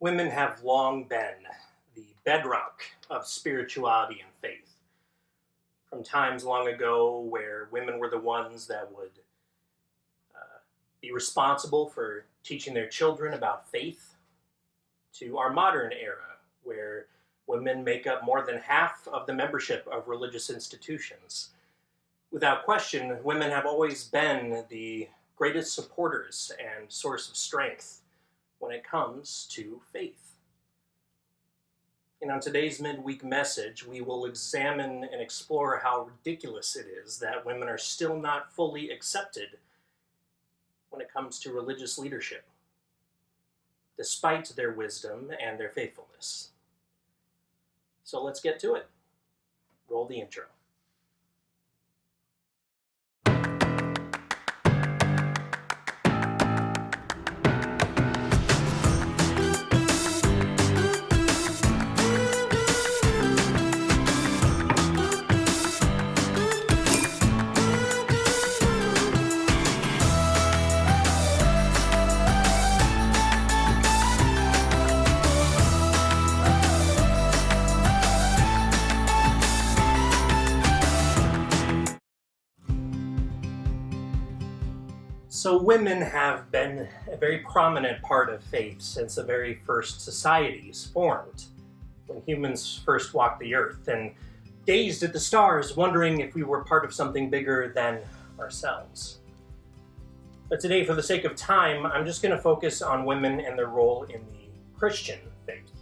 Women have long been the bedrock of spirituality and faith. From times long ago where women were the ones that would be responsible for teaching their children about faith, to our modern era where women make up more than half of the membership of religious institutions. Without question, women have always been the greatest supporters and source of strength when it comes to faith. And on today's midweek message, we will examine and explore how ridiculous it is that women are still not fully accepted when it comes to religious leadership, despite their wisdom and their faithfulness. So let's get to it. Roll the intro. So women have been a very prominent part of faith since the very first societies formed, when humans first walked the earth and gazed at the stars, wondering if we were part of something bigger than ourselves. But today, for the sake of time, I'm just going to focus on women and their role in the Christian faith.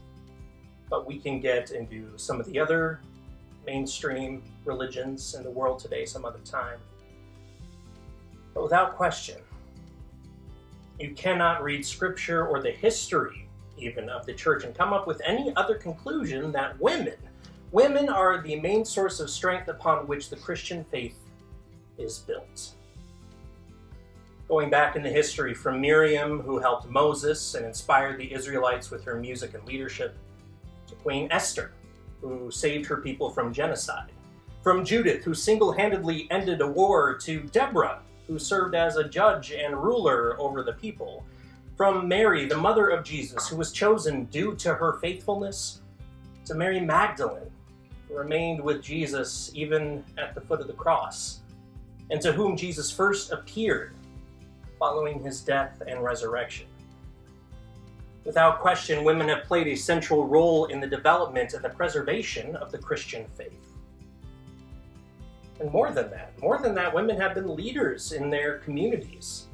But we can get into some of the other mainstream religions in the world today some other time. But without question, you cannot read scripture or the history even of the church and come up with any other conclusion that women are the main source of strength upon which the Christian faith is built. Going back in the history from Miriam, who helped Moses and inspired the Israelites with her music and leadership, to Queen Esther, who saved her people from genocide, from Judith, who single-handedly ended a war, to Deborah, who served as a judge and ruler over the people, from Mary, the mother of Jesus, who was chosen due to her faithfulness, to Mary Magdalene, who remained with Jesus even at the foot of the cross, and to whom Jesus first appeared following his death and resurrection. Without question, women have played a central role in the development and the preservation of the Christian faith. And more than that, women have been leaders in their communities,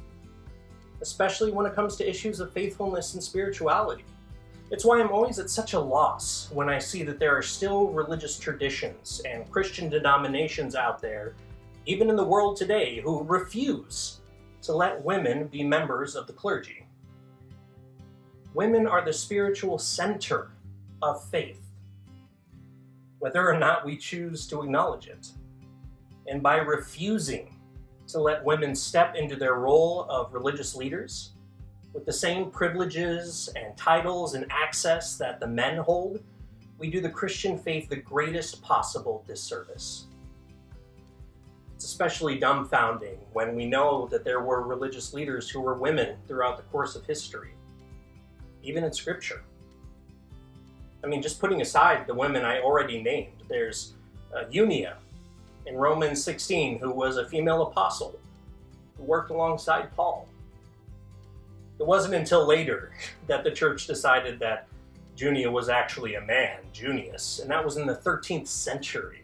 especially when it comes to issues of faithfulness and spirituality. It's why I'm always at such a loss when I see that there are still religious traditions and Christian denominations out there, even in the world today, who refuse to let women be members of the clergy. Women are the spiritual center of faith, whether or not we choose to acknowledge it. And by refusing to let women step into their role of religious leaders with the same privileges and titles and access that the men hold, we do the Christian faith the greatest possible disservice. It's especially dumbfounding when we know that there were religious leaders who were women throughout the course of history, even in Scripture. I mean, just putting aside the women I already named, there's Eunia in Romans 16, who was a female apostle who worked alongside Paul. It wasn't until later that the church decided that Junia was actually a man, Junius, and that was in the 13th century.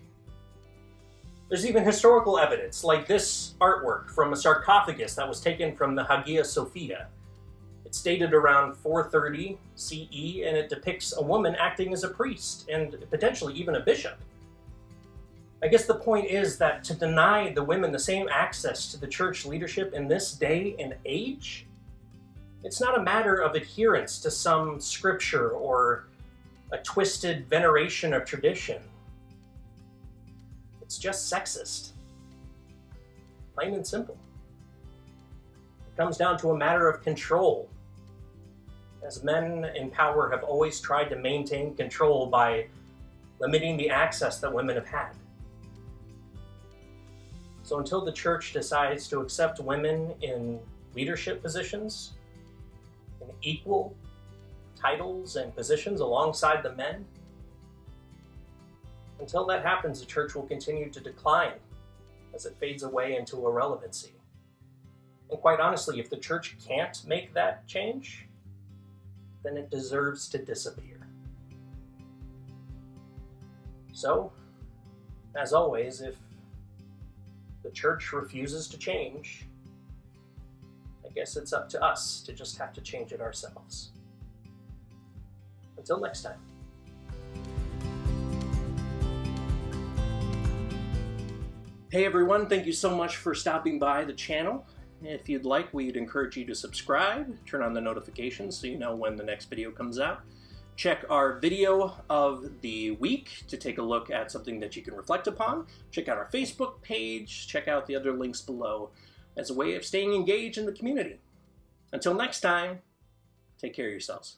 There's even historical evidence, like this artwork from a sarcophagus that was taken from the Hagia Sophia. It's dated around 430 CE, and it depicts a woman acting as a priest and potentially even a bishop. I guess the point is that to deny the women the same access to the church leadership in this day and age, it's not a matter of adherence to some scripture or a twisted veneration of tradition. It's just sexist. Plain and simple. It comes down to a matter of control, as men in power have always tried to maintain control by limiting the access that women have had. So until the church decides to accept women in leadership positions, in equal titles and positions alongside the men. Until that happens, the church will continue to decline as it fades away into irrelevancy. And quite honestly, if the church can't make that change, then it deserves to disappear. So, as always, if the church refuses to change, I guess it's up to us to just have to change it ourselves. Until next time. Hey everyone, thank you so much for stopping by the channel. If you'd like, we'd encourage you to subscribe, turn on the notifications so you know when the next video comes out. Check our video of the week to take a look at something that you can reflect upon. Check out our Facebook page, check out the other links below as a way of staying engaged in the community. Until next time, take care of yourselves.